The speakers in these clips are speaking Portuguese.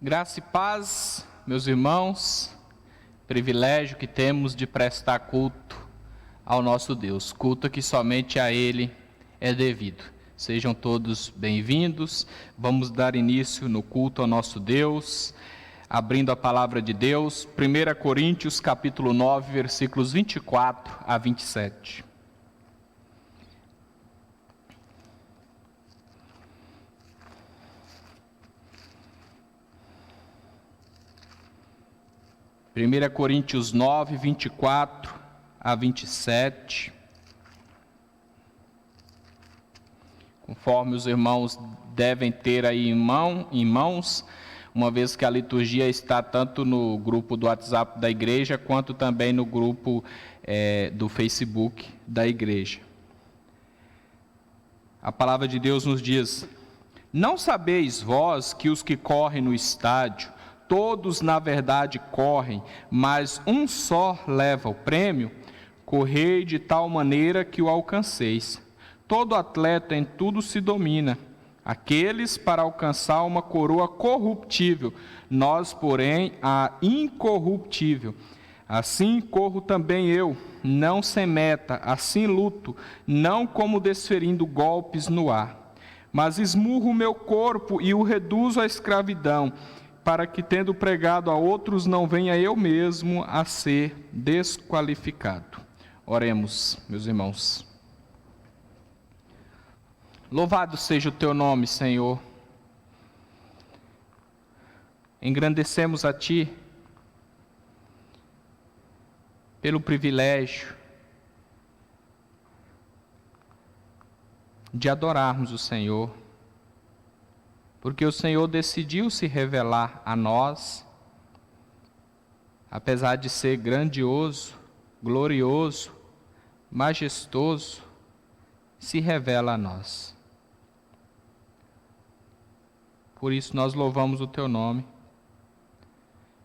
Graça e paz, meus irmãos, privilégio que temos de prestar culto ao nosso Deus, culto que somente a Ele é devido. Sejam todos bem-vindos. Vamos dar início no culto ao nosso Deus, abrindo a palavra de Deus, 1 Coríntios capítulo 9, versículos 24 a 27. Primeira Coríntios 9, 24 a 27. Conforme os irmãos devem ter aí em mãos, uma vez que a liturgia está tanto no grupo do WhatsApp da igreja, quanto também no grupo do Facebook da igreja. A palavra de Deus nos diz: não sabeis vós que os que correm no estádio, todos na verdade correm, mas um só leva o prêmio? Correi de tal maneira que o alcanceis. Todo atleta em tudo se domina, aqueles para alcançar uma coroa corruptível, nós, porém, a incorruptível. Assim corro também eu, não sem meta, assim luto, não como desferindo golpes no ar, mas esmurro o meu corpo e o reduzo à escravidão, para que, tendo pregado a outros, não venha eu mesmo a ser desqualificado. Oremos, meus irmãos. Louvado seja o teu nome, Senhor. Engrandecemos a Ti pelo privilégio de adorarmos o Senhor, porque o Senhor decidiu se revelar a nós, apesar de ser grandioso, glorioso, majestoso, se revela a nós. Por isso nós louvamos o Teu nome,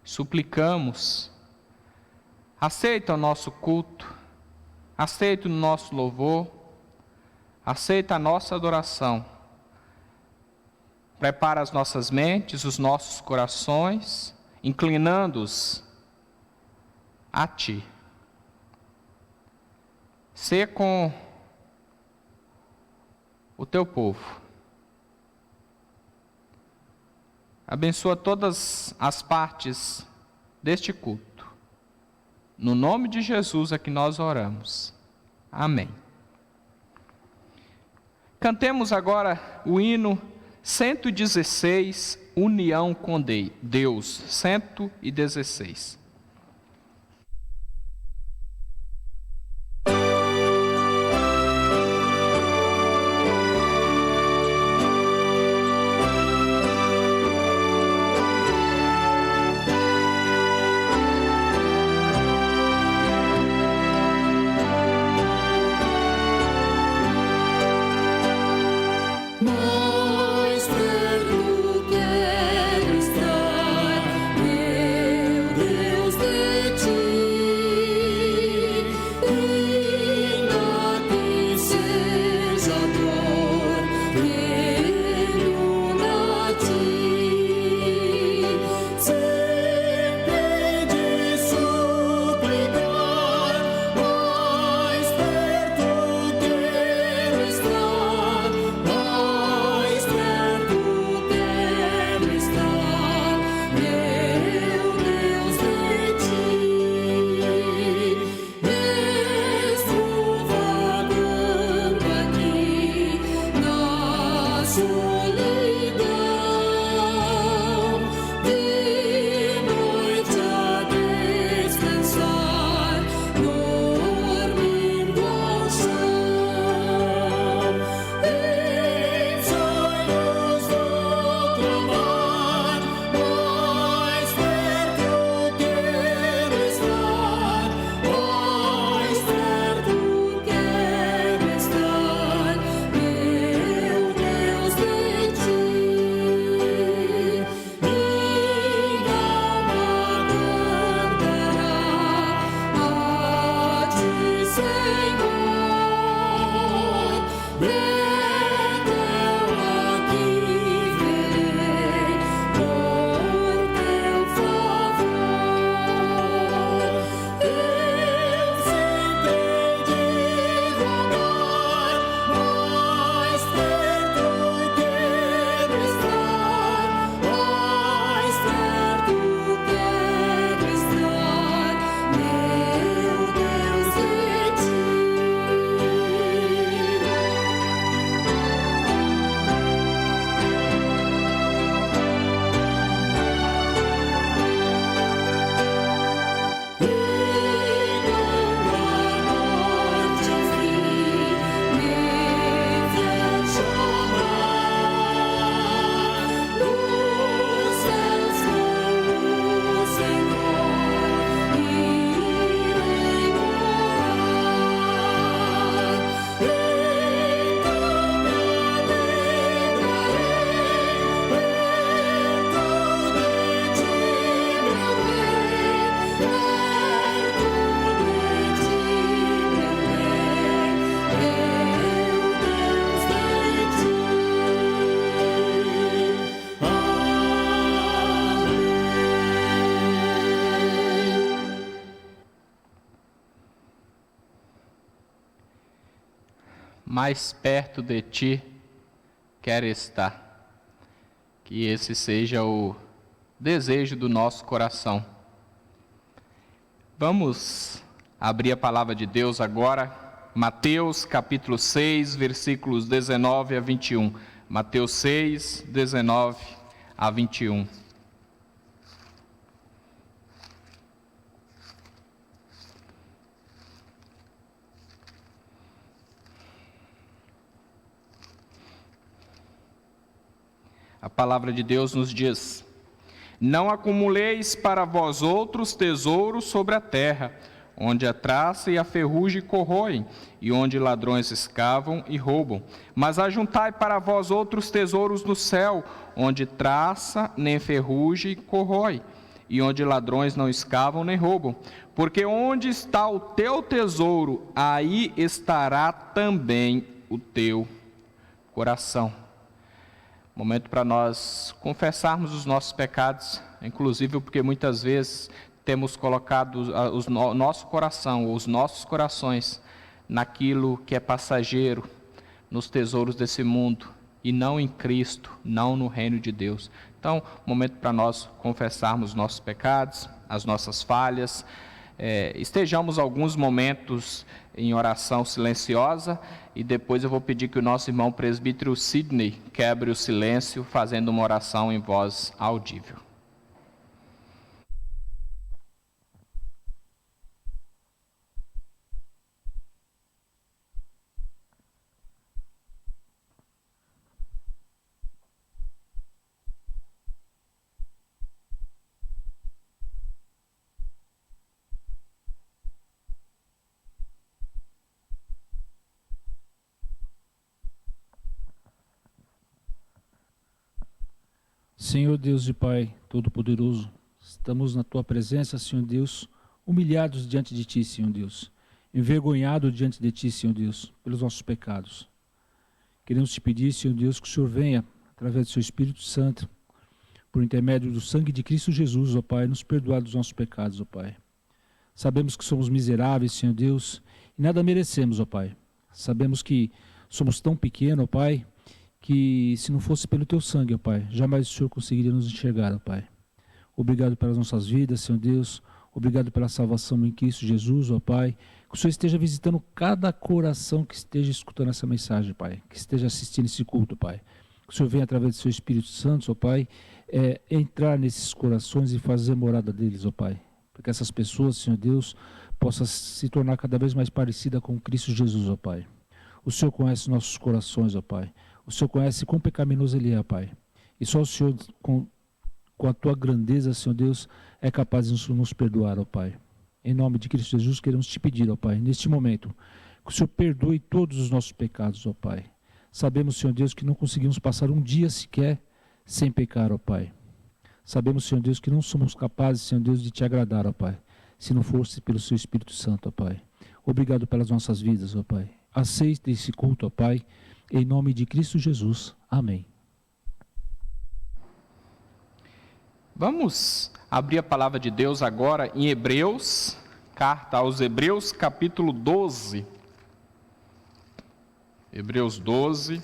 suplicamos, aceita o nosso culto, aceita o nosso louvor, aceita a nossa adoração. Prepara as nossas mentes, os nossos corações, inclinando-os a Ti. Sê com o Teu povo. Abençoa todas as partes deste culto. No nome de Jesus é que nós oramos. Amém. Cantemos agora o hino 116, União com Deus, 116. Mais perto quero estar, meu Deus. mais perto de ti quero estar. Que esse seja o desejo do nosso coração. Vamos abrir a palavra de Deus agora, Mateus capítulo 6, versículos 19 a 21. Mateus 6, 19 a 21. A palavra de Deus nos diz: não acumuleis para vós outros tesouros sobre a terra, onde a traça e a ferrugem corroem, e onde ladrões escavam e roubam. Mas ajuntai para vós outros tesouros no céu, onde traça nem ferrugem corrói, e onde ladrões não escavam nem roubam. Porque onde está o teu tesouro, aí estará também o teu coração. Momento para nós confessarmos os nossos pecados, inclusive porque muitas vezes temos colocado o nosso coração, os nossos corações, naquilo que é passageiro, nos tesouros desse mundo, e não em Cristo, não no reino de Deus. Então, momento para nós confessarmos os nossos pecados, as nossas falhas, estejamos alguns momentos em oração silenciosa, e depois eu vou pedir que o nosso irmão presbítero Sidney quebre o silêncio, fazendo uma oração em voz audível. Senhor Deus e Pai Todo-Poderoso, estamos na Tua presença, Senhor Deus, humilhados diante de Ti, Senhor Deus, envergonhados diante de Ti, Senhor Deus, pelos nossos pecados. Queremos Te pedir, Senhor Deus, que o Senhor venha, através do Seu Espírito Santo, por intermédio do sangue de Cristo Jesus, ó Pai, nos perdoar dos nossos pecados, ó Pai. Sabemos que somos miseráveis, Senhor Deus, e nada merecemos, ó Pai. Sabemos que somos tão pequenos, ó Pai, que se não fosse pelo Teu sangue, ó Pai, jamais o Senhor conseguiria nos enxergar, ó Pai. Obrigado pelas nossas vidas, Senhor Deus. Obrigado pela salvação em Cristo Jesus, ó Pai. Que o Senhor esteja visitando cada coração que esteja escutando essa mensagem, Pai. Que esteja assistindo esse culto, Pai. Que o Senhor venha, através do Seu Espírito Santo, ó Pai, entrar nesses corações e fazer morada deles, ó Pai. Para que essas pessoas, Senhor Deus, possam se tornar cada vez mais parecida com Cristo Jesus, ó Pai. O Senhor conhece nossos corações, ó Pai. O Senhor conhece quão pecaminoso ele é, Pai. E só o Senhor, com a Tua grandeza, Senhor Deus, é capaz de nos perdoar, ó Pai. Em nome de Cristo Jesus, queremos Te pedir, ó Pai, neste momento, que o Senhor perdoe todos os nossos pecados, ó Pai. Sabemos, Senhor Deus, que não conseguimos passar um dia sequer sem pecar, ó Pai. Sabemos, Senhor Deus, que não somos capazes, Senhor Deus, de Te agradar, ó Pai, se não fosse pelo Seu Espírito Santo, ó Pai. Obrigado pelas nossas vidas, ó Pai. Aceite esse culto, ó Pai. Em nome de Cristo Jesus. Amém. Vamos abrir a palavra de Deus agora em Hebreus, carta aos Hebreus, capítulo 12. Hebreus 12.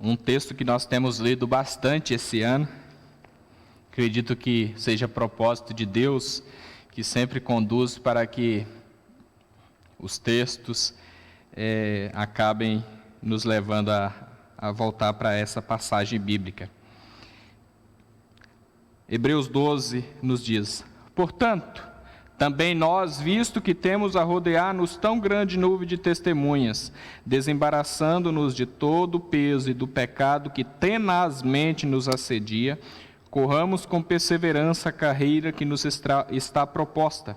Um texto que nós temos lido bastante esse ano. Acredito que seja propósito de Deus, que sempre conduz para que os textos acabem nos levando a voltar para essa passagem bíblica. Hebreus 12 nos diz: portanto, também nós, visto que temos a rodear-nos tão grande nuvem de testemunhas, desembaraçando-nos de todo o peso e do pecado que tenazmente nos assedia, corramos com perseverança a carreira que nos está proposta,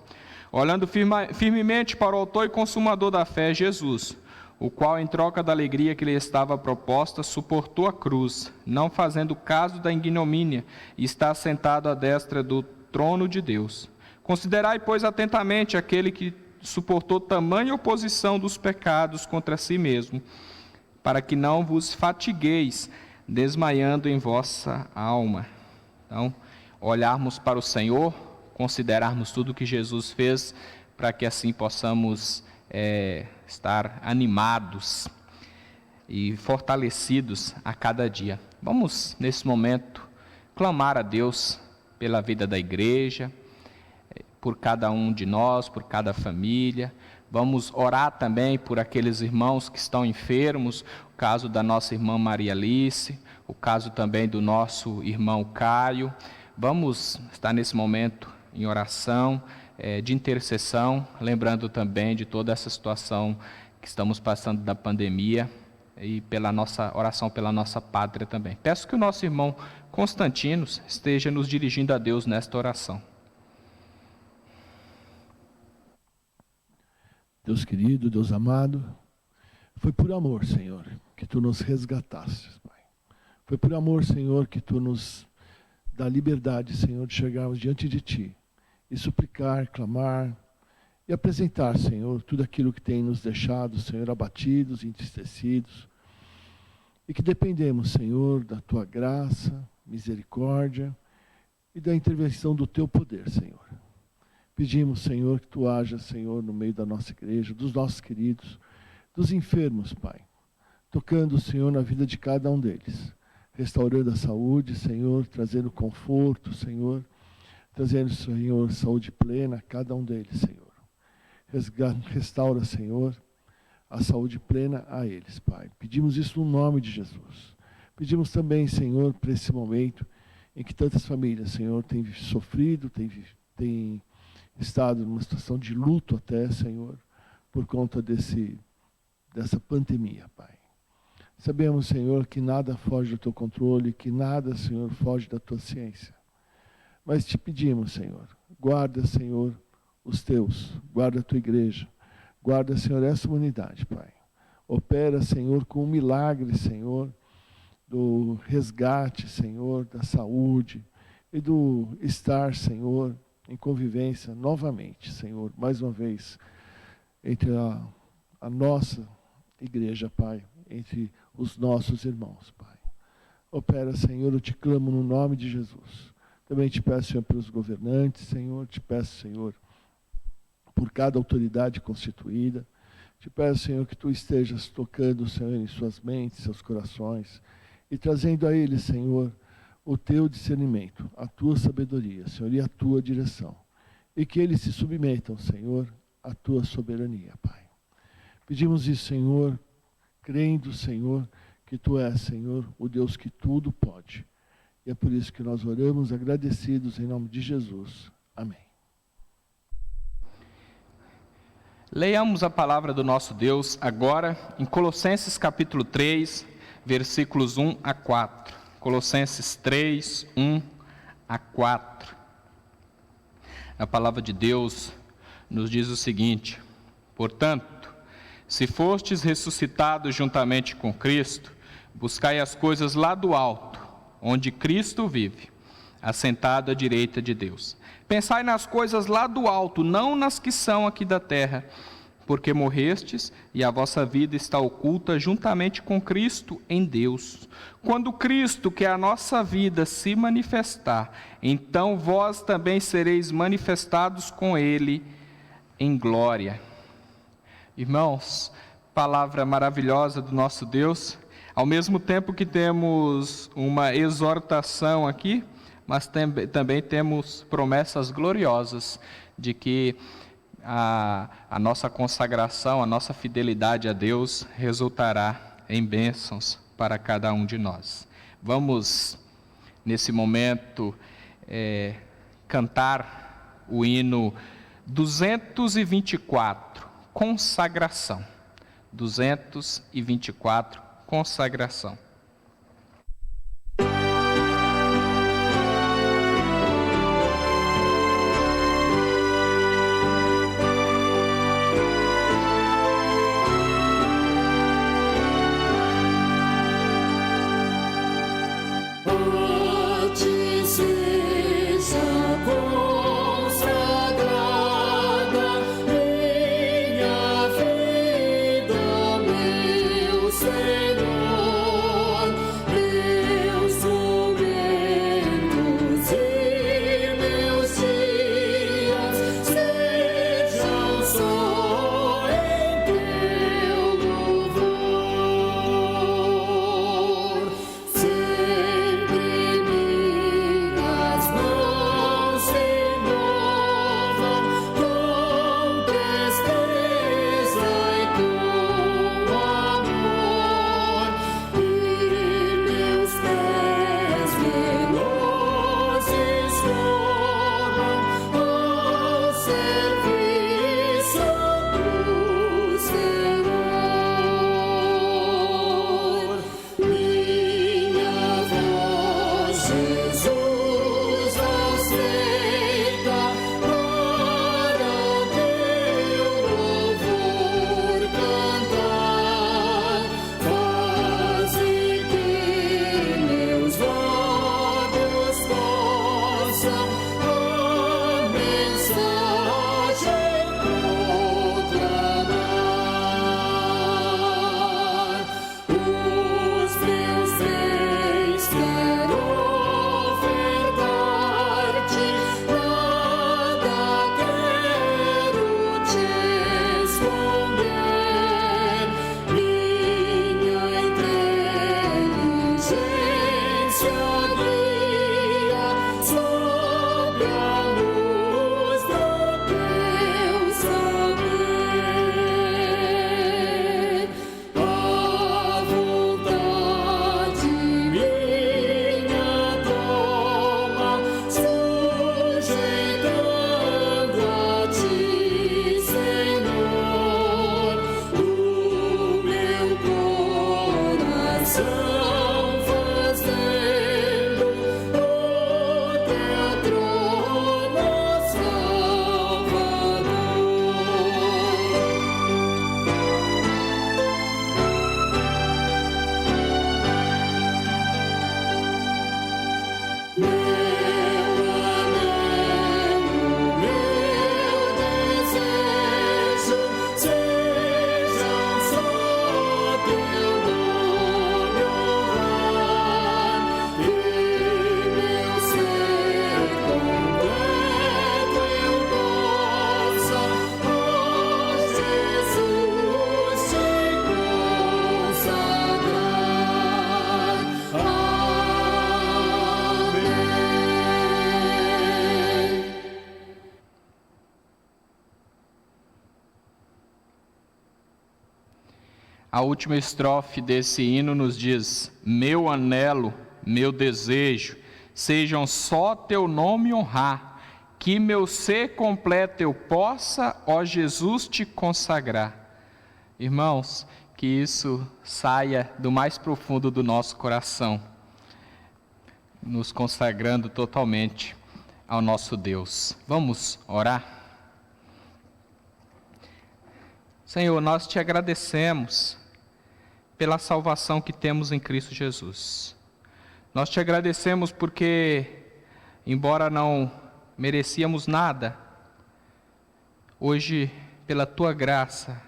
olhando firmemente para o autor e consumador da fé, Jesus, o qual, em troca da alegria que lhe estava proposta, suportou a cruz, não fazendo caso da ignomínia, e está sentado à destra do trono de Deus. Considerai, pois, atentamente aquele que suportou tamanha oposição dos pecados contra si mesmo, para que não vos fatigueis, desmaiando em vossa alma. Então, olharmos para o Senhor, considerarmos tudo que Jesus fez, para que assim possamos estar animados e fortalecidos a cada dia. Vamos, nesse momento, clamar a Deus pela vida da igreja, por cada um de nós, por cada família. Vamos orar também por aqueles irmãos que estão enfermos, o caso da nossa irmã Maria Alice, o caso também do nosso irmão Caio. Vamos estar nesse momento em oração, de intercessão, lembrando também de toda essa situação que estamos passando da pandemia e pela nossa oração pela nossa pátria também. Peço que o nosso irmão Constantinos esteja nos dirigindo a Deus nesta oração. Deus querido, Deus amado, foi por amor, Senhor, que Tu nos resgatastes, Pai. Foi por amor, Senhor, que Tu nos dá liberdade, Senhor, de chegarmos diante de Ti e suplicar, clamar e apresentar, Senhor, tudo aquilo que tem nos deixado, Senhor, abatidos, entristecidos, e que dependemos, Senhor, da Tua graça, misericórdia e da intervenção do Teu poder, Senhor. Pedimos, Senhor, que Tu hajas, Senhor, no meio da nossa igreja, dos nossos queridos, dos enfermos, Pai, tocando, Senhor, na vida de cada um deles, restaurando a saúde, Senhor, trazendo conforto, Senhor, trazendo, Senhor, saúde plena a cada um deles, Senhor. Restaura, Senhor, a saúde plena a eles, Pai. Pedimos isso no nome de Jesus. Pedimos também, Senhor, para esse momento em que tantas famílias, Senhor, têm sofrido, têm estado numa situação de luto até, Senhor, por conta dessa pandemia, Pai. Sabemos, Senhor, que nada foge do Teu controle, que nada, Senhor, foge da Tua ciência. Mas te pedimos, Senhor, guarda, Senhor, os Teus, guarda a Tua igreja, guarda, Senhor, essa humanidade, Pai. Opera, Senhor, com um milagre, Senhor, do resgate, Senhor, da saúde e do estar, Senhor, em convivência novamente, Senhor, mais uma vez, entre a nossa igreja, Pai, entre os nossos irmãos, Pai. Opera, Senhor, eu te clamo no nome de Jesus. Também te peço, Senhor, pelos governantes, Senhor, te peço, Senhor, por cada autoridade constituída. Te peço, Senhor, que Tu estejas tocando, Senhor, em suas mentes, seus corações, e trazendo a eles, Senhor, o Teu discernimento, a Tua sabedoria, Senhor, e a Tua direção. E que eles se submetam, Senhor, à Tua soberania, Pai. Pedimos isso, Senhor, crendo, Senhor, que Tu és, Senhor, o Deus que tudo pode. E é por isso que nós oramos agradecidos em nome de Jesus. Amém. Leiamos a palavra do nosso Deus agora em Colossenses capítulo 3, versículos 1 a 4. Colossenses 3, 1 a 4. A palavra de Deus nos diz o seguinte: portanto, se fostes ressuscitados juntamente com Cristo, buscai as coisas lá do alto, onde Cristo vive, assentado à direita de Deus. Pensai nas coisas lá do alto, não nas que são aqui da terra, porque morrestes e a vossa vida está oculta juntamente com Cristo em Deus. Quando Cristo, que é a nossa vida, se manifestar, então vós também sereis manifestados com Ele em glória. Irmãos, palavra maravilhosa do nosso Deus. Ao mesmo tempo que temos uma exortação aqui, mas também temos promessas gloriosas de que a nossa consagração, a nossa fidelidade a Deus resultará em bênçãos para cada um de nós. Vamos, nesse momento, cantar o hino 224, Consagração. 224, Consagração. Senhor. A última estrofe desse hino nos diz: meu anelo, meu desejo, sejam só teu nome honrar, que meu ser completo eu possa, ó Jesus, te consagrar. Irmãos, que isso saia do mais profundo do nosso coração, nos consagrando totalmente ao nosso Deus. Vamos orar? Senhor, nós te agradecemos pela salvação que temos em Cristo Jesus. Nós te agradecemos porque, embora não merecíamos nada, hoje, pela tua graça,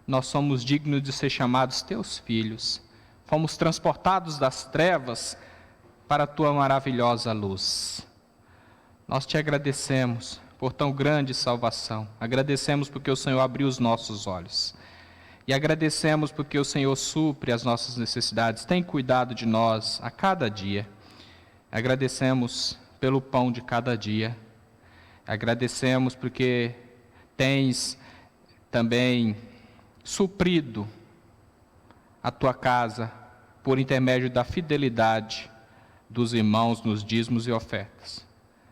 nós somos dignos de ser chamados teus filhos. Fomos transportados das trevas para a tua maravilhosa luz. Nós te agradecemos por tão grande salvação. Agradecemos porque o Senhor abriu os nossos olhos. E agradecemos porque o Senhor supre as nossas necessidades, tem cuidado de nós a cada dia. Agradecemos pelo pão de cada dia. Agradecemos porque tens também suprido a tua casa por intermédio da fidelidade dos irmãos nos dízimos e ofertas.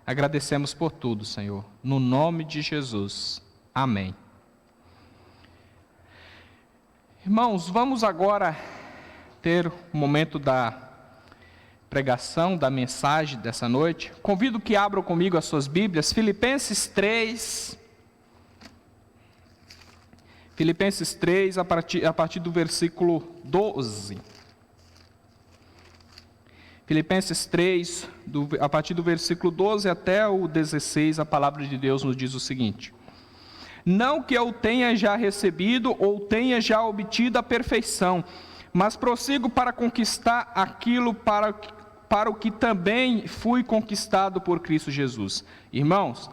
Agradecemos por tudo, Senhor, no nome de Jesus. Amém. Irmãos, vamos agora ter o momento da pregação, da mensagem dessa noite. Convido que abram comigo as suas Bíblias, Filipenses 3. Filipenses 3, a partir do versículo 12. Filipenses 3, a partir do versículo 12 até o 16, a palavra de Deus nos diz o seguinte: não que eu tenha já recebido ou tenha já obtido a perfeição, mas prossigo para conquistar aquilo para o que também fui conquistado por Cristo Jesus. Irmãos,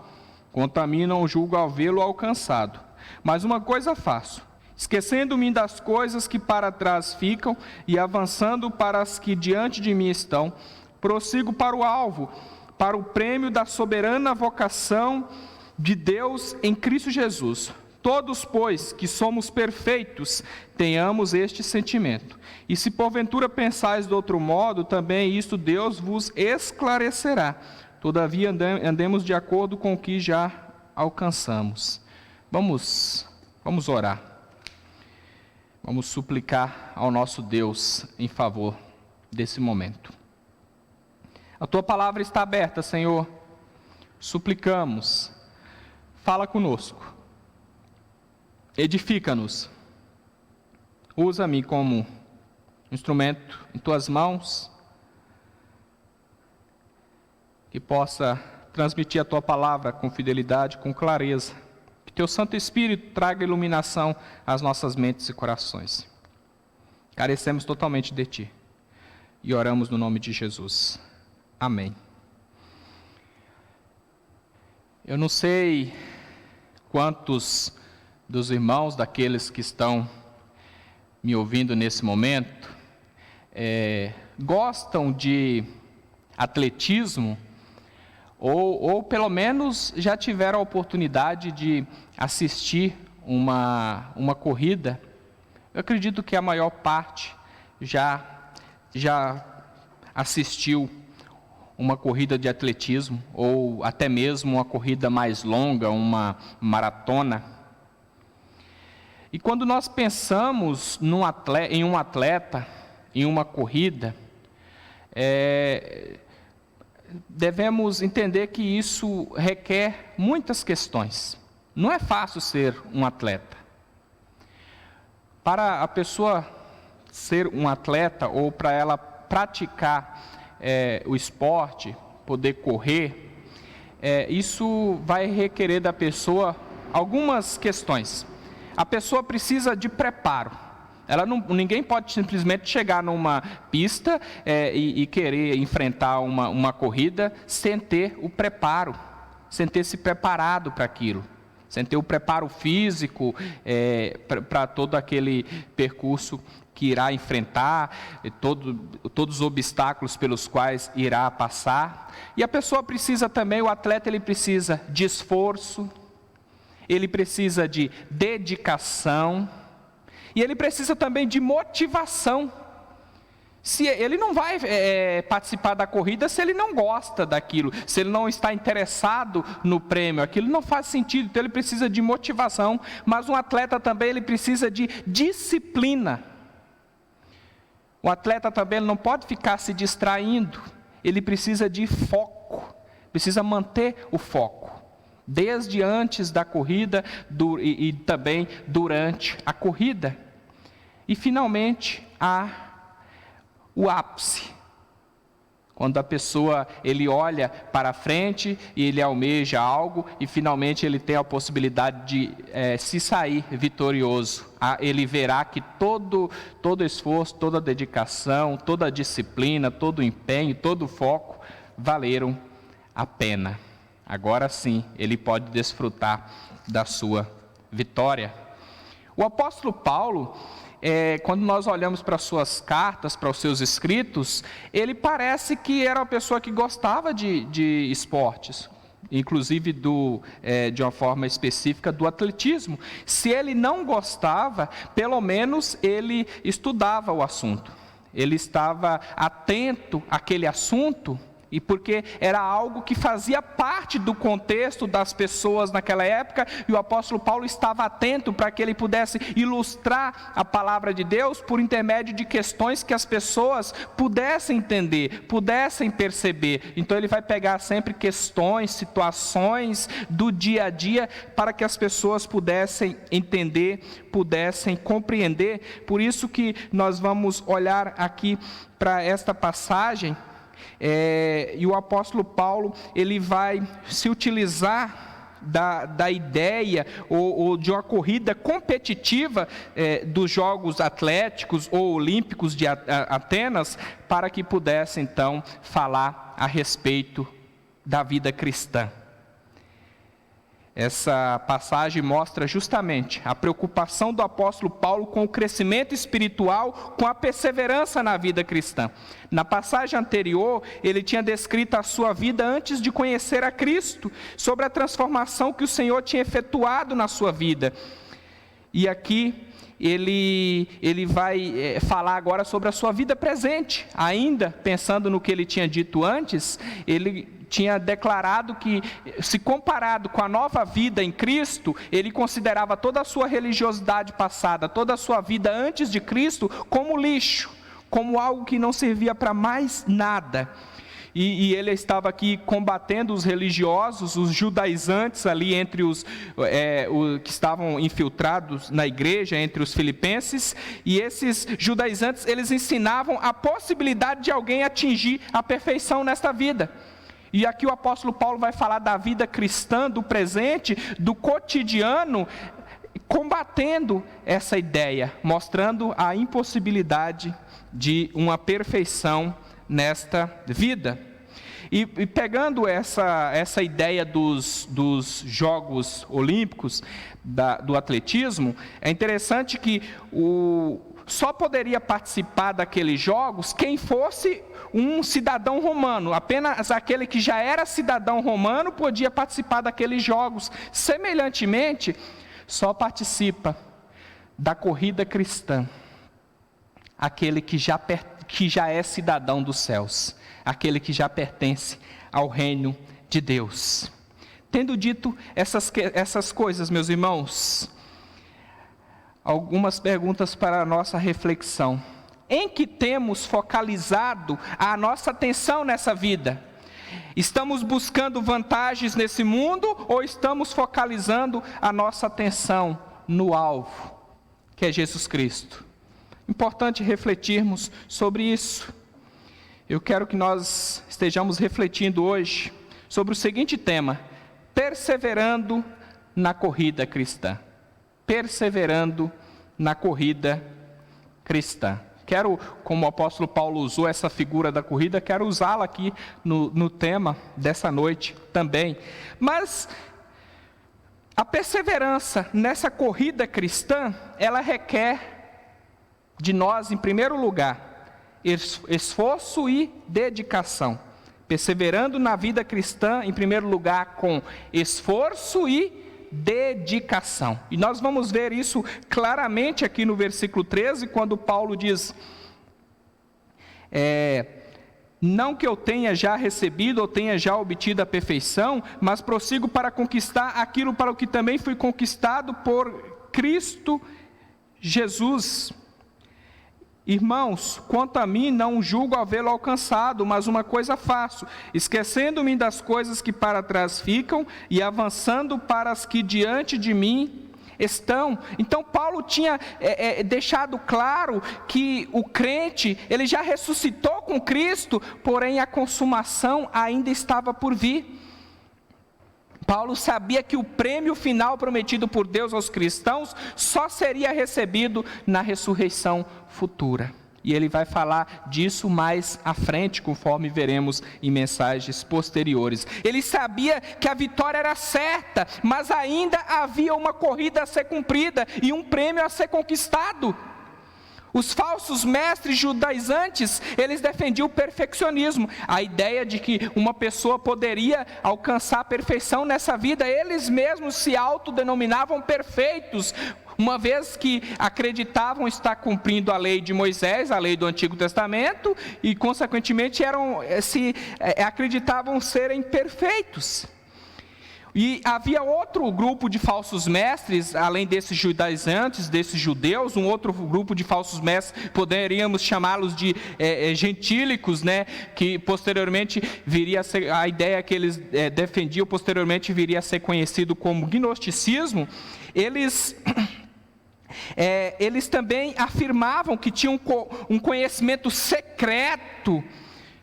quanto a mim não julgo havê-lo alcançado, mas uma coisa faço, esquecendo-me das coisas que para trás ficam e avançando para as que diante de mim estão, prossigo para o alvo, para o prêmio da soberana vocação de Deus em Cristo Jesus. Todos, pois, que somos perfeitos, tenhamos este sentimento. E se porventura pensais de outro modo, também isto Deus vos esclarecerá. Todavia andemos de acordo com o que já alcançamos. Vamos orar. Vamos suplicar ao nosso Deus em favor desse momento. A tua palavra está aberta, Senhor. Suplicamos. Fala conosco, edifica-nos, usa-me como instrumento em tuas mãos, que possa transmitir a tua palavra com fidelidade, com clareza, que teu Santo Espírito traga iluminação às nossas mentes e corações. Carecemos totalmente de ti e oramos no nome de Jesus. Amém. Eu não sei quantos dos irmãos, daqueles que estão me ouvindo nesse momento, gostam de atletismo, ou pelo menos já tiveram a oportunidade de assistir uma corrida. Eu acredito que a maior parte já assistiu uma corrida de atletismo, ou até mesmo uma corrida mais longa, uma maratona. E quando nós pensamos em um atleta, em uma corrida, devemos entender que isso requer muitas questões. Não é fácil ser um atleta. Para a pessoa ser um atleta, ou para ela praticar o esporte, poder correr, isso vai requerer da pessoa algumas questões. A pessoa precisa de preparo. Ninguém pode simplesmente chegar numa pista e querer enfrentar uma corrida sem ter o preparo, sem ter se preparado para aquilo, sem ter o preparo físico para todo aquele percurso que irá enfrentar, todos os obstáculos pelos quais irá passar. E a pessoa precisa também, o atleta, ele precisa de esforço, ele precisa de dedicação, E ele precisa também de motivação. Se ele não vai participar da corrida se ele não gosta daquilo, se ele não está interessado no prêmio, aquilo não faz sentido. Então ele precisa de motivação, mas um atleta também ele precisa de disciplina. O atleta também ele não pode ficar se distraindo, ele precisa de foco, precisa manter o foco, desde antes da corrida e também durante a corrida. E finalmente o ápice, quando a pessoa ele olha para frente e ele almeja algo e finalmente ele tem a possibilidade de se sair vitorioso. Ele verá que todo esforço, toda dedicação, toda disciplina, todo empenho, todo foco valeram a pena. Agora sim, ele pode desfrutar da sua vitória. O apóstolo Paulo, quando nós olhamos para as suas cartas, para os seus escritos, ele parece que era uma pessoa que gostava de esportes, inclusive de uma forma específica do atletismo. Se ele não gostava, pelo menos ele estudava o assunto, ele estava atento àquele assunto, e porque era algo que fazia parte do contexto das pessoas naquela época, e o apóstolo Paulo estava atento para que ele pudesse ilustrar a palavra de Deus por intermédio de questões que as pessoas pudessem entender, pudessem perceber. Então ele vai pegar sempre questões, situações do dia a dia para que as pessoas pudessem entender, pudessem compreender. Por isso que nós vamos olhar aqui para esta passagem. E o apóstolo Paulo ele vai se utilizar da ideia ou de uma corrida competitiva dos Jogos Atléticos ou Olímpicos de Atenas, para que pudesse então falar a respeito da vida cristã. Essa passagem mostra justamente a preocupação do apóstolo Paulo com o crescimento espiritual, com a perseverança na vida cristã. Na passagem anterior, ele tinha descrito a sua vida antes de conhecer a Cristo, sobre a transformação que o Senhor tinha efetuado na sua vida. E aqui ele vai falar agora sobre a sua vida presente. Ainda pensando no que ele tinha dito antes, ele tinha declarado que, se comparado com a nova vida em Cristo, ele considerava toda a sua religiosidade passada, toda a sua vida antes de Cristo, como lixo, como algo que não servia para mais nada. E ele estava aqui combatendo os religiosos, os judaizantes ali entre os que estavam infiltrados na igreja, entre os filipenses. E esses judaizantes, eles ensinavam a possibilidade de alguém atingir a perfeição nesta vida. E aqui o apóstolo Paulo vai falar da vida cristã, do presente, do cotidiano, combatendo essa ideia, mostrando a impossibilidade de uma perfeição nesta vida. E pegando essa ideia dos Jogos Olímpicos, do atletismo, é interessante que só poderia participar daqueles jogos quem fosse um cidadão romano. Apenas aquele que já era cidadão romano podia participar daqueles jogos. Semelhantemente, só participa da corrida cristã aquele que já é cidadão dos céus, aquele que já pertence ao reino de Deus. Tendo dito essas coisas, meus irmãos, algumas perguntas para a nossa reflexão. Em que temos focalizado a nossa atenção nessa vida? Estamos buscando vantagens nesse mundo ou estamos focalizando a nossa atenção no alvo, que é Jesus Cristo? Importante refletirmos sobre isso. Eu quero que nós estejamos refletindo hoje sobre o seguinte tema: perseverando na corrida cristã. Perseverando na corrida cristã. Quero, como o apóstolo Paulo usou essa figura da corrida, quero usá-la aqui no tema dessa noite também. Mas a perseverança nessa corrida cristã, ela requer de nós, em primeiro lugar, esforço e dedicação. Perseverando na vida cristã, em primeiro lugar, com esforço e dedicação. E nós vamos ver isso claramente aqui no versículo 13, quando Paulo diz: não que eu tenha já recebido ou tenha já obtido a perfeição, mas prossigo para conquistar aquilo para o que também fui conquistado por Cristo Jesus. Irmãos, quanto a mim, não julgo havê-lo alcançado, mas uma coisa faço, esquecendo-me das coisas que para trás ficam e avançando para as que diante de mim estão. Então Paulo tinha deixado claro que o crente, ele já ressuscitou com Cristo, porém a consumação ainda estava por vir. Paulo sabia que o prêmio final prometido por Deus aos cristãos só seria recebido na ressurreição futura. E ele vai falar disso mais à frente, conforme veremos em mensagens posteriores. Ele sabia que a vitória era certa, mas ainda havia uma corrida a ser cumprida e um prêmio a ser conquistado. Os falsos mestres judaizantes, eles defendiam o perfeccionismo, a ideia de que uma pessoa poderia alcançar a perfeição nessa vida. Eles mesmos se autodenominavam perfeitos, uma vez que acreditavam estar cumprindo a lei de Moisés, a lei do Antigo Testamento, e consequentemente acreditavam serem perfeitos. E havia outro grupo de falsos mestres, além desses judaizantes, desses judeus, um outro grupo de falsos mestres, poderíamos chamá-los de gentílicos, né? Que posteriormente viria a ser, a ideia que eles defendiam, posteriormente viria a ser conhecido como gnosticismo. Eles também afirmavam que tinham um conhecimento secreto,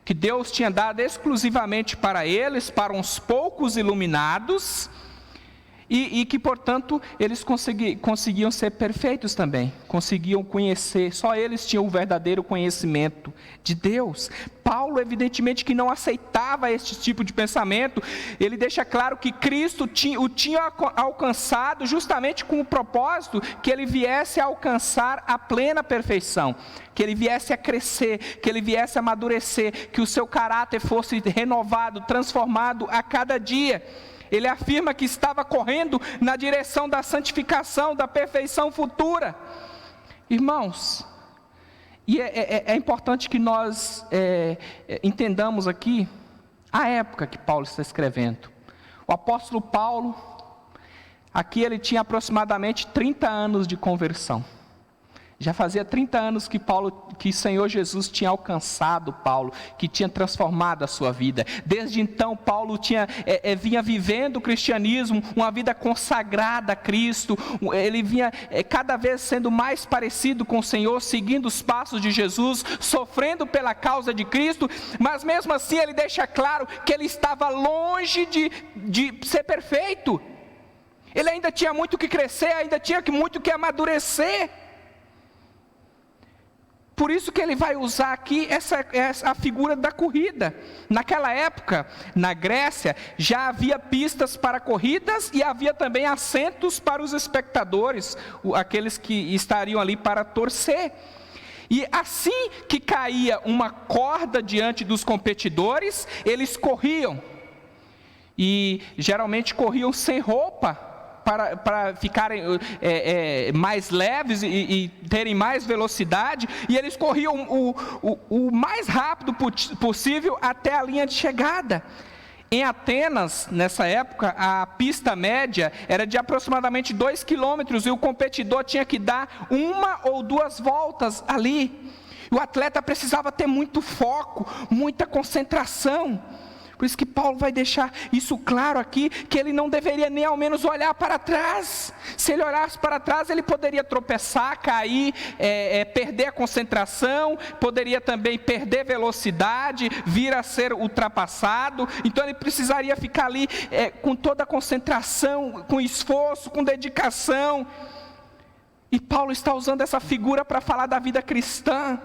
que Deus tinha dado exclusivamente para eles, para uns poucos iluminados, e que, portanto, eles conseguiam ser perfeitos também, conseguiam conhecer, só eles tinham o verdadeiro conhecimento de Deus. Paulo, evidentemente, que não aceitava esse tipo de pensamento. Ele deixa claro que Cristo o tinha alcançado justamente com o propósito que ele viesse a alcançar a plena perfeição, que ele viesse a crescer, que ele viesse a amadurecer, que o seu caráter fosse renovado, transformado a cada dia. Ele afirma que estava correndo na direção da santificação, da perfeição futura. Irmãos, e é importante que nós entendamos aqui a época que Paulo está escrevendo. O apóstolo Paulo, aqui ele tinha aproximadamente 30 anos de conversão. Já fazia 30 anos que o Senhor Jesus tinha alcançado Paulo, que tinha transformado a sua vida. Desde então, Paulo vinha vivendo o cristianismo, uma vida consagrada a Cristo. Ele vinha cada vez sendo mais parecido com o Senhor, seguindo os passos de Jesus, sofrendo pela causa de Cristo. Mas mesmo assim, ele deixa claro que ele estava longe de ser perfeito. Ele ainda tinha muito que crescer, ainda tinha muito que amadurecer. Por isso que ele vai usar aqui a figura da corrida. Naquela época, na Grécia, já havia pistas para corridas e havia também assentos para os espectadores, aqueles que estariam ali para torcer. E assim que caía uma corda diante dos competidores, eles corriam. E geralmente corriam sem roupa, para ficarem mais leves e terem mais velocidade, e eles corriam o mais rápido possível até a linha de chegada. Em Atenas, nessa época, a pista média era de aproximadamente 2 quilômetros, e o competidor tinha que dar 1 ou 2 voltas ali. O atleta precisava ter muito foco, muita concentração. Por isso que Paulo vai deixar isso claro aqui, que ele não deveria nem ao menos olhar para trás. Se ele olhasse para trás, ele poderia tropeçar, cair, perder a concentração, poderia também perder velocidade, vir a ser ultrapassado. Então ele precisaria ficar ali com toda a concentração, com esforço, com dedicação. E Paulo está usando essa figura para falar da vida cristã.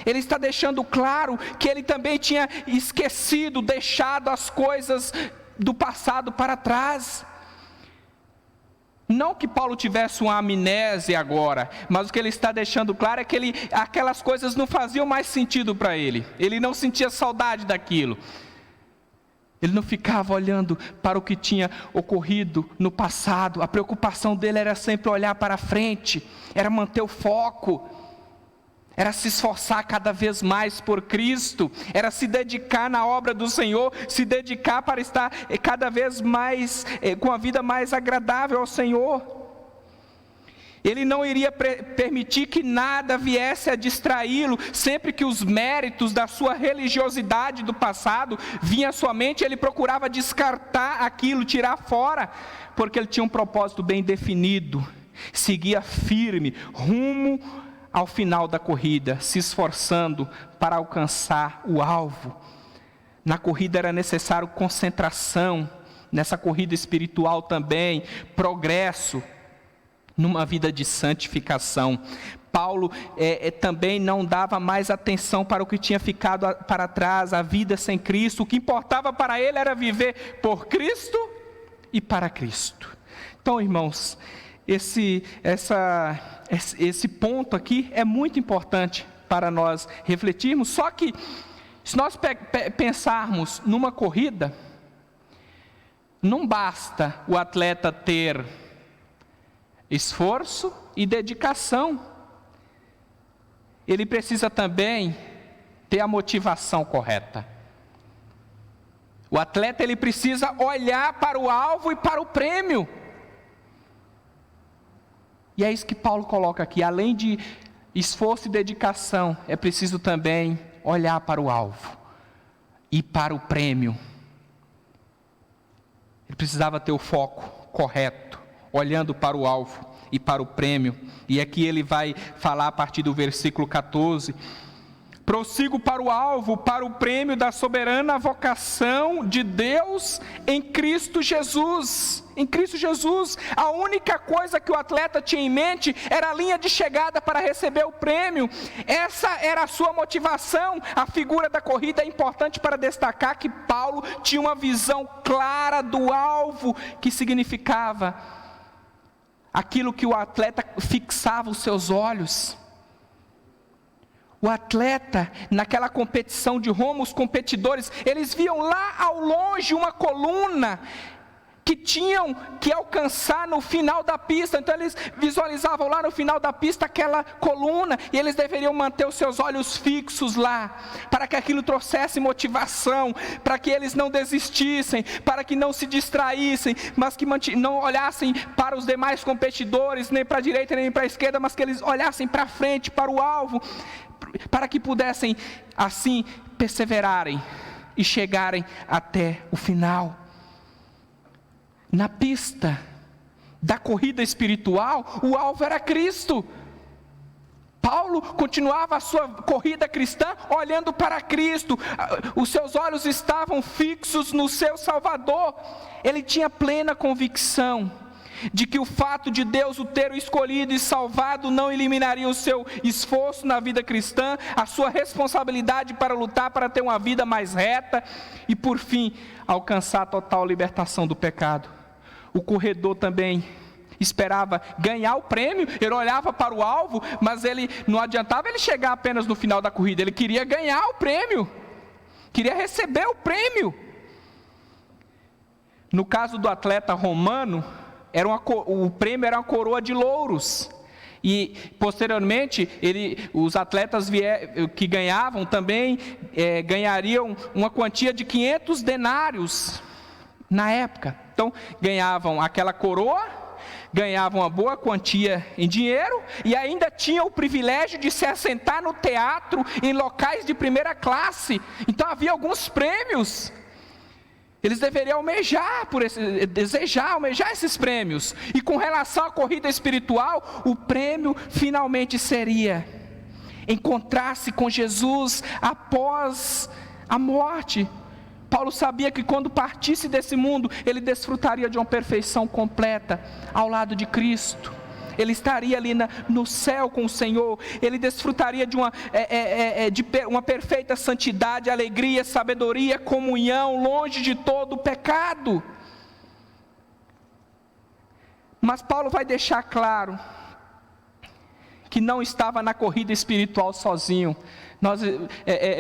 Ele está deixando claro que ele também tinha esquecido, deixado as coisas do passado para trás. Não que Paulo tivesse uma amnésia agora, mas o que ele está deixando claro é que aquelas coisas não faziam mais sentido para ele. Ele não sentia saudade daquilo. Ele não ficava olhando para o que tinha ocorrido no passado. A preocupação dele era sempre olhar para frente, era manter o foco, era se esforçar cada vez mais por Cristo, era se dedicar na obra do Senhor, se dedicar para estar cada vez mais, com a vida mais agradável ao Senhor. Ele não iria permitir que nada viesse a distraí-lo. Sempre que os méritos da sua religiosidade do passado vinham à sua mente, ele procurava descartar aquilo, tirar fora, porque ele tinha um propósito bem definido. Seguia firme, rumo ao final da corrida, se esforçando para alcançar o alvo. Na corrida era necessário concentração, nessa corrida espiritual também, progresso, numa vida de santificação. Paulo também não dava mais atenção para o que tinha ficado para trás, a vida sem Cristo. O que importava para ele era viver por Cristo e para Cristo. Então, irmãos, esse ponto aqui é muito importante para nós refletirmos. Só que, se nós pensarmos numa corrida, não basta o atleta ter esforço e dedicação. Ele precisa também ter a motivação correta. O atleta, ele precisa olhar para o alvo e para o prêmio. E é isso que Paulo coloca aqui. Além de esforço e dedicação, é preciso também olhar para o alvo e para o prêmio. Ele precisava ter o foco correto, olhando para o alvo e para o prêmio. E aqui ele vai falar a partir do versículo 14: prossigo para o alvo, para o prêmio da soberana vocação de Deus em Cristo Jesus. Em Cristo Jesus, a única coisa que o atleta tinha em mente era a linha de chegada para receber o prêmio. Essa era a sua motivação. A figura da corrida é importante para destacar que Paulo tinha uma visão clara do alvo, que significava aquilo que o atleta fixava os seus olhos. O atleta, naquela competição de Roma, os competidores, eles viam lá ao longe uma coluna que tinham que alcançar no final da pista. Então eles visualizavam lá no final da pista aquela coluna, e eles deveriam manter os seus olhos fixos lá, para que aquilo trouxesse motivação, para que eles não desistissem, para que não se distraíssem, mas que não olhassem para os demais competidores, nem para a direita nem para a esquerda, mas que eles olhassem para frente, para o alvo, para que pudessem assim perseverarem e chegarem até o final. Na pista da corrida espiritual, o alvo era Cristo. Paulo continuava a sua corrida cristã olhando para Cristo. Os seus olhos estavam fixos no seu Salvador. Ele tinha plena convicção de que o fato de Deus o ter escolhido e salvado não eliminaria o seu esforço na vida cristã, a sua responsabilidade para lutar para ter uma vida mais reta e, por fim, alcançar a total libertação do pecado. O corredor também esperava ganhar o prêmio. Ele olhava para o alvo, mas ele não adiantava ele chegar apenas no final da corrida. Ele queria ganhar o prêmio, queria receber o prêmio. No caso do atleta romano, o prêmio era uma coroa de louros. E posteriormente, os atletas que ganhavam também ganhariam uma quantia de 500 denários na época. Então, ganhavam aquela coroa, ganhavam uma boa quantia em dinheiro, e ainda tinham o privilégio de se assentar no teatro em locais de primeira classe. Então havia alguns prêmios. Eles deveriam almejar esses prêmios. E com relação à corrida espiritual, o prêmio finalmente seria encontrar-se com Jesus após a morte. Paulo sabia que quando partisse desse mundo, ele desfrutaria de uma perfeição completa ao lado de Cristo. Ele estaria ali no céu com o Senhor. Ele desfrutaria de uma perfeita santidade, alegria, sabedoria, comunhão, longe de todo o pecado. Mas Paulo vai deixar claro que não estava na corrida espiritual sozinho.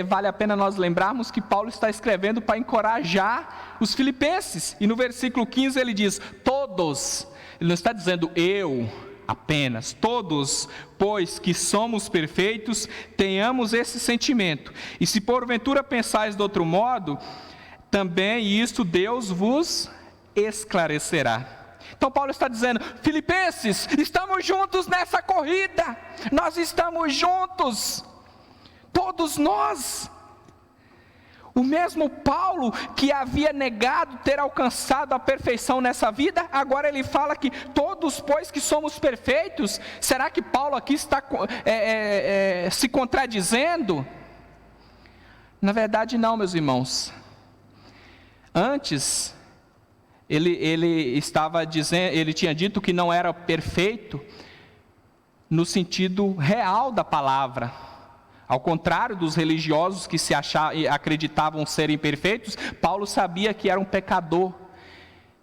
Vale a pena nós lembrarmos que Paulo está escrevendo para encorajar os filipenses. E no versículo 15 ele diz, todos, ele não está dizendo eu apenas, todos, pois que somos perfeitos, tenhamos esse sentimento. E se porventura pensais de outro modo, também isto Deus vos esclarecerá. Então Paulo está dizendo, filipenses, estamos juntos nessa corrida, nós estamos juntos, todos nós. O mesmo Paulo que havia negado ter alcançado a perfeição nessa vida, agora ele fala que todos, pois que somos perfeitos. Será que Paulo aqui está se contradizendo? Na verdade não, meus irmãos. Antes, ele tinha dito que não era perfeito no sentido real da palavra. Ao contrário dos religiosos que acreditavam serem perfeitos, Paulo sabia que era um pecador,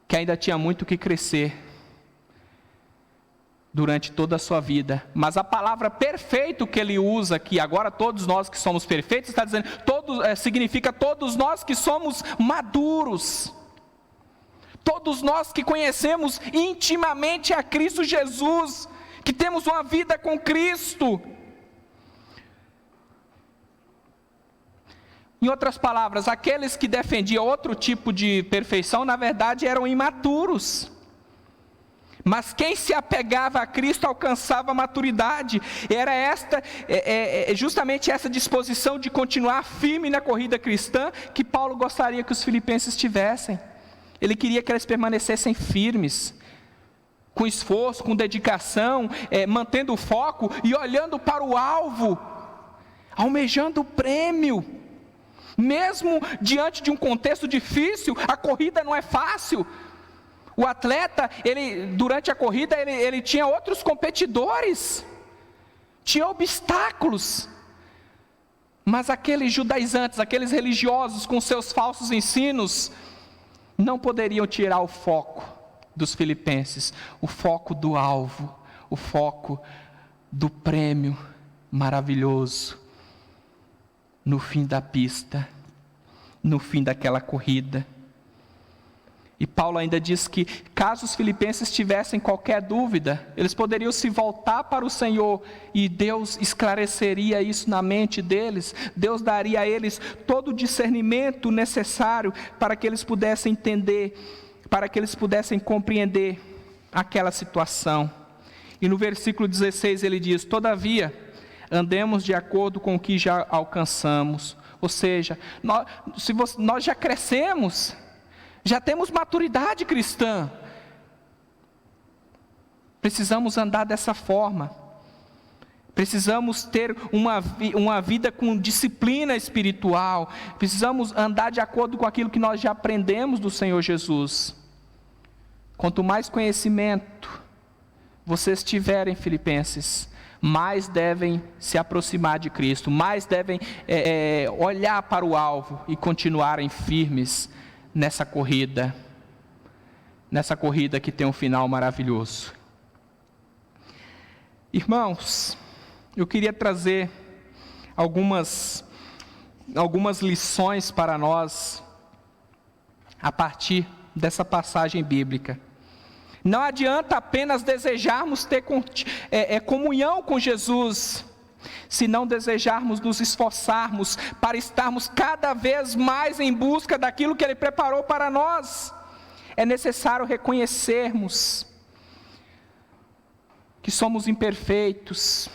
que ainda tinha muito que crescer durante toda a sua vida. Mas a palavra perfeito que ele usa aqui, agora todos nós que somos perfeitos, está dizendo, significa todos nós que somos maduros. Todos nós que conhecemos intimamente a Cristo Jesus, que temos uma vida com Cristo. Em outras palavras, aqueles que defendiam outro tipo de perfeição, na verdade eram imaturos. Mas quem se apegava a Cristo alcançava a maturidade. Era justamente essa disposição de continuar firme na corrida cristã que Paulo gostaria que os filipenses tivessem. Ele queria que eles permanecessem firmes, com esforço, com dedicação, mantendo o foco e olhando para o alvo, almejando o prêmio. Mesmo diante de um contexto difícil, a corrida não é fácil. O atleta, durante a corrida, ele tinha outros competidores, tinha obstáculos. Mas aqueles judaizantes, aqueles religiosos com seus falsos ensinos, não poderiam tirar o foco dos filipenses, o foco do alvo, o foco do prêmio maravilhoso. No fim da pista, no fim daquela corrida. E Paulo ainda diz que, caso os filipenses tivessem qualquer dúvida, eles poderiam se voltar para o Senhor, e Deus esclareceria isso na mente deles. Deus daria a eles todo o discernimento necessário para que eles pudessem entender, para que eles pudessem compreender aquela situação. E no versículo 16 ele diz, todavia, andemos de acordo com o que já alcançamos. Ou seja, nós já crescemos, já temos maturidade cristã. Precisamos andar dessa forma. Precisamos ter uma vida com disciplina espiritual. Precisamos andar de acordo com aquilo que nós já aprendemos do Senhor Jesus. Quanto mais conhecimento vocês tiverem, filipenses, mais devem se aproximar de Cristo, mais devem olhar para o alvo e continuarem firmes nessa corrida que tem um final maravilhoso. Irmãos, eu queria trazer algumas lições para nós a partir dessa passagem bíblica. Não adianta apenas desejarmos ter comunhão com Jesus, se não desejarmos nos esforçarmos para estarmos cada vez mais em busca daquilo que Ele preparou para nós. É necessário reconhecermos que somos imperfeitos,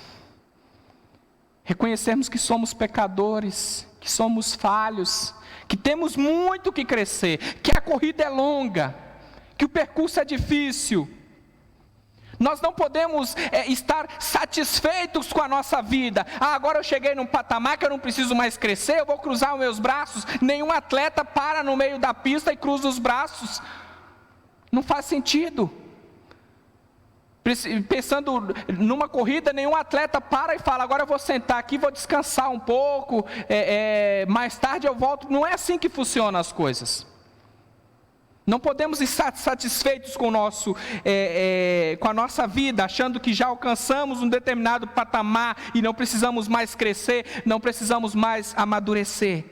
reconhecermos que somos pecadores, que somos falhos, que temos muito que crescer, que a corrida é longa, que o percurso é difícil. Nós não podemos estar satisfeitos com a nossa vida. Agora eu cheguei num patamar que eu não preciso mais crescer, eu vou cruzar os meus braços. Nenhum atleta para no meio da pista e cruza os braços. Não faz sentido. Pensando numa corrida, nenhum atleta para e fala, agora eu vou sentar aqui, vou descansar um pouco, mais tarde eu volto. Não é assim que funcionam as coisas. Não podemos estar satisfeitos com a nossa vida, achando que já alcançamos um determinado patamar e não precisamos mais crescer, não precisamos mais amadurecer.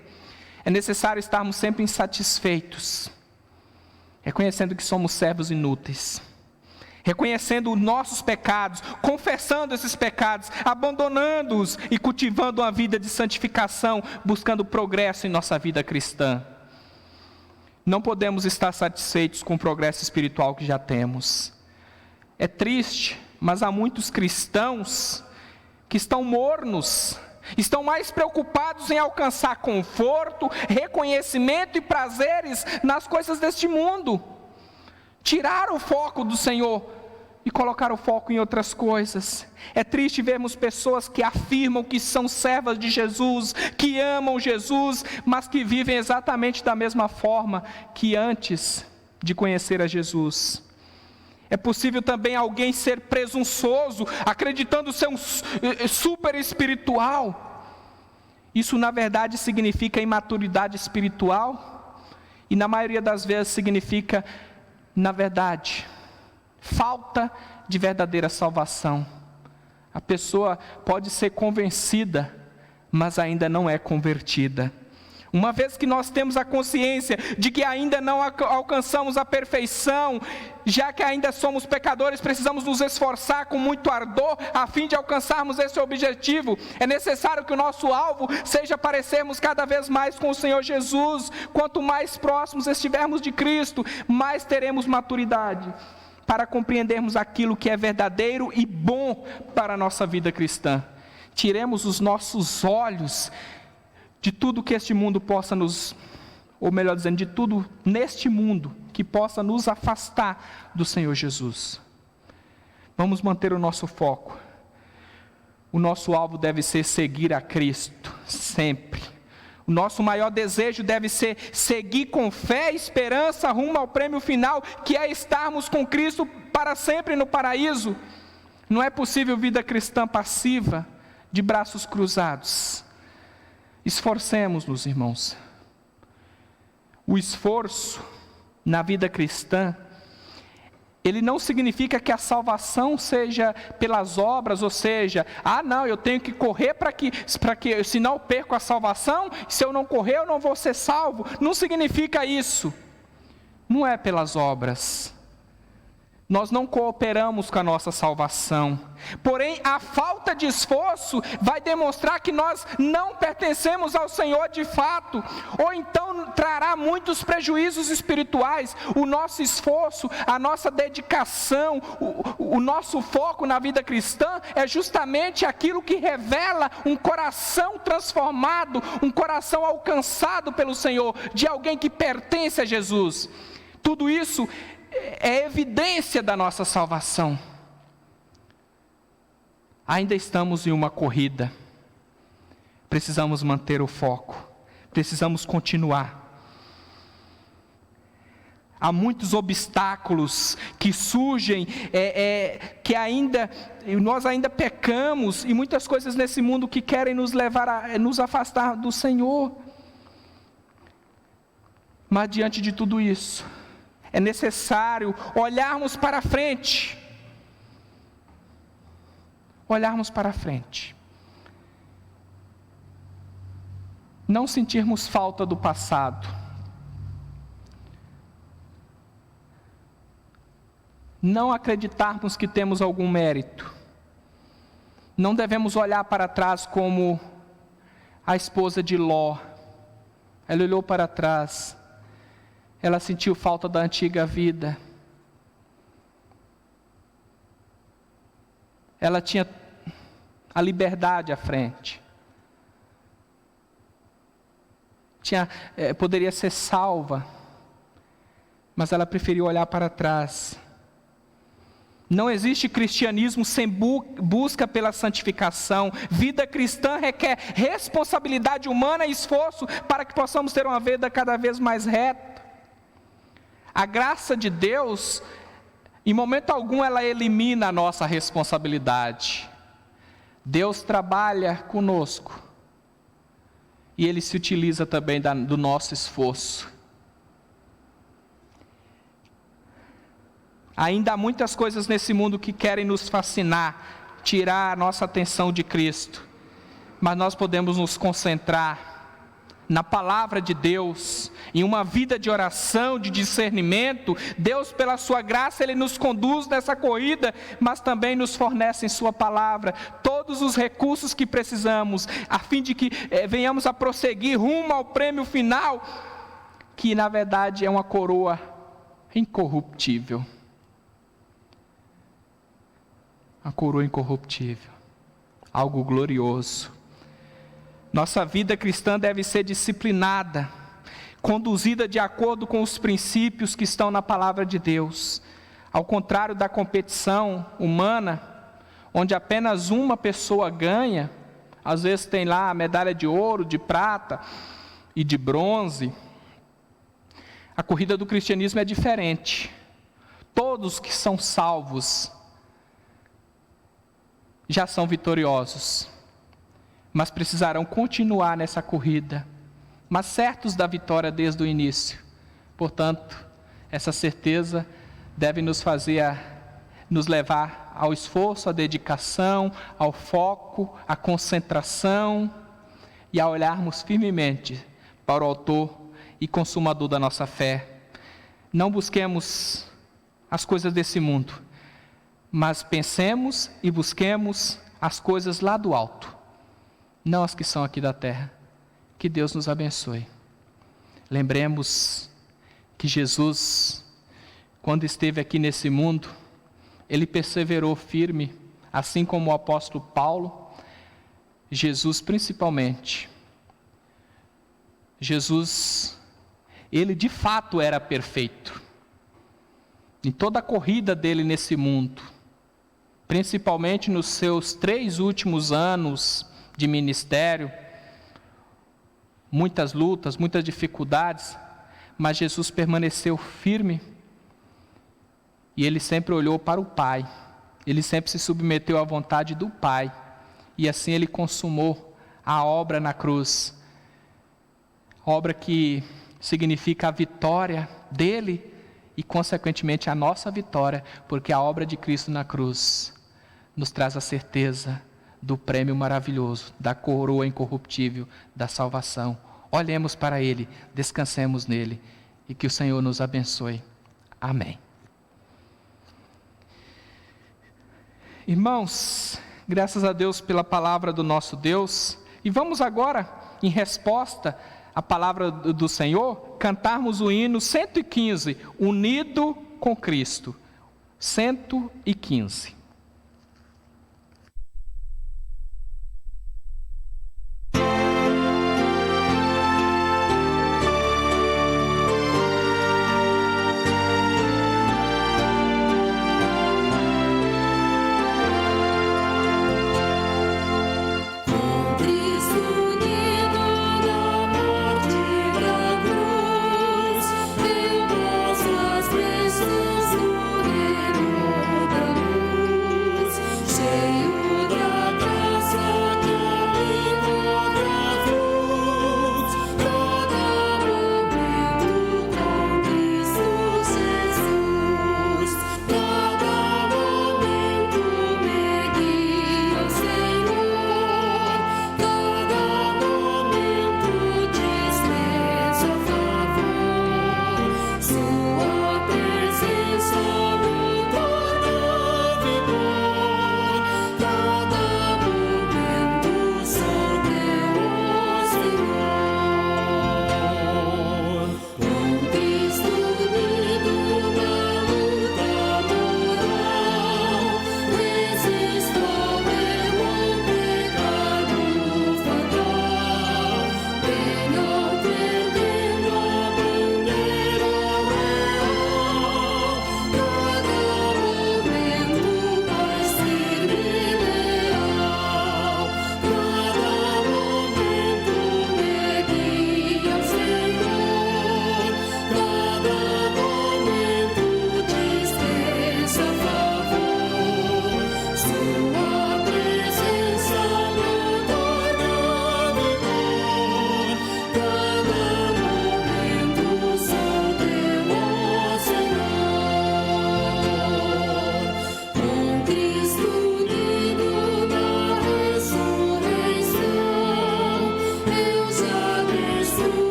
É necessário estarmos sempre insatisfeitos, reconhecendo que somos servos inúteis, reconhecendo os nossos pecados, confessando esses pecados, abandonando-os e cultivando uma vida de santificação, buscando progresso em nossa vida cristã. Não podemos estar satisfeitos com o progresso espiritual que já temos. É triste, mas há muitos cristãos que estão mornos, estão mais preocupados em alcançar conforto, reconhecimento e prazeres nas coisas deste mundo. Tiraram o foco do Senhor e colocaram o foco em outras coisas. É triste vermos pessoas que afirmam que são servas de Jesus, que amam Jesus, mas que vivem exatamente da mesma forma que antes de conhecer a Jesus. É possível também alguém ser presunçoso, acreditando ser um super espiritual. Isso na verdade significa imaturidade espiritual, e na maioria das vezes significa, na verdade, falta de verdadeira salvação. A pessoa pode ser convencida, mas ainda não é convertida. Uma vez que nós temos a consciência de que ainda não alcançamos a perfeição, já que ainda somos pecadores, precisamos nos esforçar com muito ardor a fim de alcançarmos esse objetivo. É necessário que o nosso alvo seja parecermos cada vez mais com o Senhor Jesus. Quanto mais próximos estivermos de Cristo, mais teremos maturidade para compreendermos aquilo que é verdadeiro e bom para a nossa vida cristã. Tiremos os nossos olhos de tudo que este mundo possa ou melhor dizendo, de tudo neste mundo que possa nos afastar do Senhor Jesus. Vamos manter o nosso foco. O nosso alvo deve ser seguir a Cristo, sempre. O nosso maior desejo deve ser seguir com fé e esperança rumo ao prêmio final, que é estarmos com Cristo para sempre no paraíso. Não é possível vida cristã passiva, de braços cruzados. Esforcemos-nos, irmãos. O esforço na vida cristã, ele não significa que a salvação seja pelas obras, ou seja, não, eu tenho que correr para que senão eu perco a salvação, se eu não correr eu não vou ser salvo. Não significa isso. Não é pelas obras. Nós não cooperamos com a nossa salvação. Porém, a falta de esforço vai demonstrar que nós não pertencemos ao Senhor de fato, ou então trará muitos prejuízos espirituais. O nosso esforço, a nossa dedicação, o nosso foco na vida cristã é justamente aquilo que revela um coração transformado, um coração alcançado pelo Senhor, de alguém que pertence a Jesus. Tudo isso é evidência da nossa salvação. Ainda estamos em uma corrida. Precisamos manter o foco. Precisamos continuar. Há muitos obstáculos que surgem, nós ainda pecamos, e muitas coisas nesse mundo que querem nos levar a nos afastar do Senhor. Mas diante de tudo isso, é necessário olharmos para frente. Olharmos para frente. Não sentirmos falta do passado. Não acreditarmos que temos algum mérito. Não devemos olhar para trás como a esposa de Ló. Ela olhou para trás. Ela sentiu falta da antiga vida. Ela tinha a liberdade à frente. Poderia ser salva, mas ela preferiu olhar para trás. Não existe cristianismo sem busca pela santificação. Vida cristã requer responsabilidade humana e esforço para que possamos ter uma vida cada vez mais reta. A graça de Deus, em momento algum, ela elimina a nossa responsabilidade. Deus trabalha conosco. E Ele se utiliza também do nosso esforço. Ainda há muitas coisas nesse mundo que querem nos fascinar, tirar a nossa atenção de Cristo. Mas nós podemos nos concentrar na palavra de Deus, em uma vida de oração, de discernimento. Deus, pela sua graça, Ele nos conduz nessa corrida, mas também nos fornece em sua palavra todos os recursos que precisamos, a fim de que venhamos a prosseguir rumo ao prêmio final, que na verdade é uma coroa incorruptível. A coroa incorruptível, algo glorioso. Nossa vida cristã deve ser disciplinada, conduzida de acordo com os princípios que estão na palavra de Deus. Ao contrário da competição humana, onde apenas uma pessoa ganha, às vezes tem lá a medalha de ouro, de prata e de bronze. A corrida do cristianismo é diferente. Todos que são salvos já são vitoriosos, mas precisarão continuar nessa corrida, mas certos da vitória desde o início. Portanto, essa certeza deve nos levar ao esforço, à dedicação, ao foco, à concentração e a olharmos firmemente para o autor e consumador da nossa fé. Não busquemos as coisas desse mundo, mas pensemos e busquemos as coisas lá do alto, não as que são aqui da terra. Que Deus nos abençoe. Lembremos que Jesus, quando esteve aqui nesse mundo, Ele perseverou firme, assim como o apóstolo Paulo, Jesus principalmente. Jesus, Ele de fato era perfeito. Em toda a corrida dele nesse mundo, principalmente nos seus 3 últimos anos de ministério, muitas lutas, muitas dificuldades, mas Jesus permaneceu firme e Ele sempre olhou para o Pai, Ele sempre se submeteu à vontade do Pai, e assim Ele consumou a obra na cruz, obra que significa a vitória dEle e consequentemente a nossa vitória, porque a obra de Cristo na cruz nos traz a certeza do prêmio maravilhoso, da coroa incorruptível, da salvação. Olhemos para Ele, descansemos nele, e que o Senhor nos abençoe. Amém. Irmãos, graças a Deus pela palavra do nosso Deus, e vamos agora, em resposta à palavra do Senhor, cantarmos o hino 115, Unido com Cristo. 115. Deus, as bênçãos do reino da luz.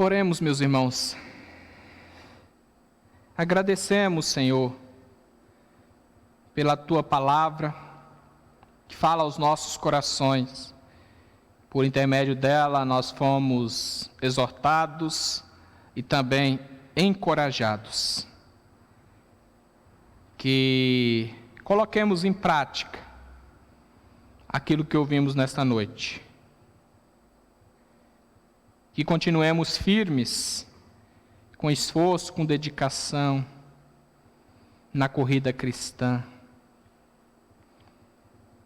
Oremos, meus irmãos. Agradecemos, Senhor, pela Tua palavra, que fala aos nossos corações. Por intermédio dela, nós fomos exortados e também encorajados. Que coloquemos em prática aquilo que ouvimos nesta noite. Que continuemos firmes, com esforço, com dedicação, na corrida cristã.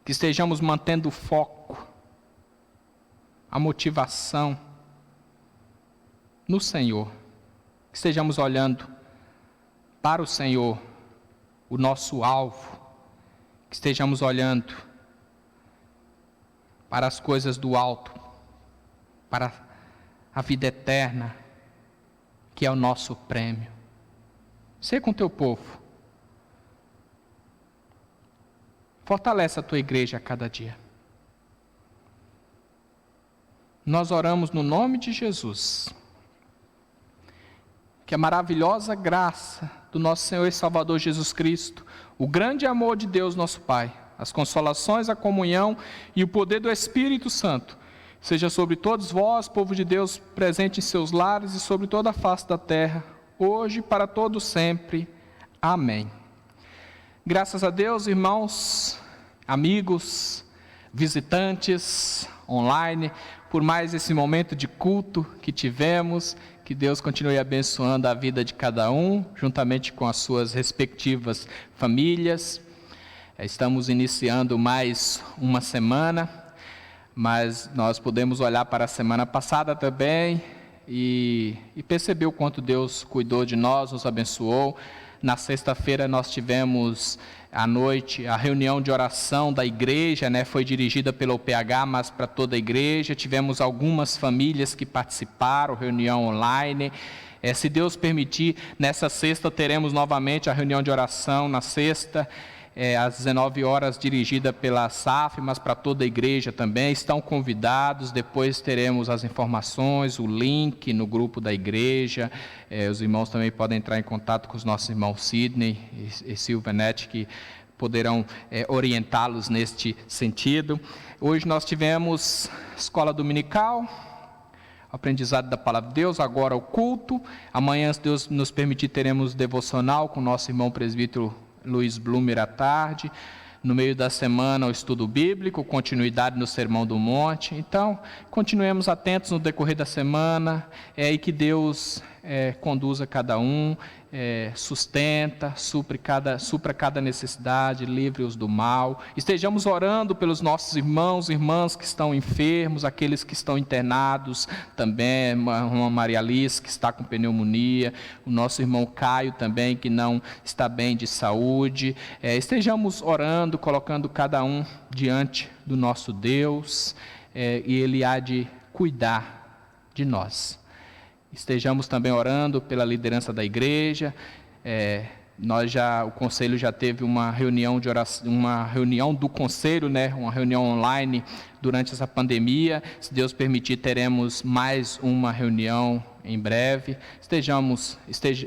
Que estejamos mantendo o foco, a motivação no Senhor. Que estejamos olhando para o Senhor, o nosso alvo. Que estejamos olhando para as coisas do alto, para a vida eterna, que é o nosso prêmio. Seja com teu povo. Fortalece a tua igreja a cada dia. Nós oramos no nome de Jesus. Que a maravilhosa graça do nosso Senhor e Salvador Jesus Cristo, o grande amor de Deus nosso Pai, as consolações, a comunhão e o poder do Espírito Santo, seja sobre todos vós, povo de Deus, presente em seus lares e sobre toda a face da terra, hoje e para todo sempre. Amém. Graças a Deus, irmãos, amigos, visitantes online, por mais esse momento de culto que tivemos. Que Deus continue abençoando a vida de cada um, juntamente com as suas respectivas famílias. Estamos iniciando mais uma semana, mas nós podemos olhar para a semana passada também e perceber o quanto Deus cuidou de nós, nos abençoou. Na sexta-feira nós tivemos à noite a reunião de oração da igreja, foi dirigida pelo PH, mas para toda a igreja. Tivemos algumas famílias que participaram, reunião online. Se Deus permitir, nessa sexta teremos novamente a reunião de oração, na sexta, às 19 horas, dirigida pela SAF, mas para toda a igreja também. Estão convidados, depois teremos as informações, o link no grupo da igreja. Os irmãos também podem entrar em contato com os nossos irmãos Sidney e Silvanete, que poderão orientá-los neste sentido. Hoje nós tivemos escola dominical, aprendizado da palavra de Deus, agora o culto. Amanhã, se Deus nos permitir, teremos devocional com o nosso irmão presbítero Luiz Blumer à tarde. No meio da semana, o estudo bíblico, continuidade no Sermão do Monte. Então, continuemos atentos no decorrer da semana, e que Deus conduza cada um, sustenta, supra cada necessidade, livre-os do mal. Estejamos orando pelos nossos irmãos e irmãs que estão enfermos, aqueles que estão internados também, a irmã Maria Alice, que está com pneumonia, o nosso irmão Caio também, que não está bem de saúde. Estejamos orando, colocando cada um diante do nosso Deus, e Ele há de cuidar de nós. Estejamos também orando pela liderança da igreja. O conselho já teve uma reunião de oração, uma reunião do conselho, uma reunião online durante essa pandemia. Se Deus permitir, teremos mais uma reunião em breve.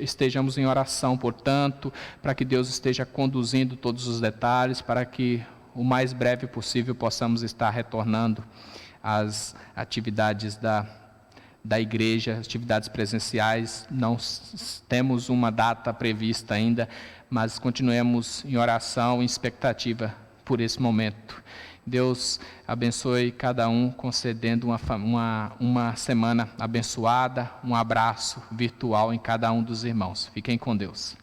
Estejamos em oração, portanto, para que Deus esteja conduzindo todos os detalhes, para que o mais breve possível possamos estar retornando às atividades da igreja, atividades presenciais. Não temos uma data prevista ainda, mas continuemos em oração, em expectativa por esse momento. Deus abençoe cada um, concedendo uma semana abençoada, um abraço virtual em cada um dos irmãos. Fiquem com Deus.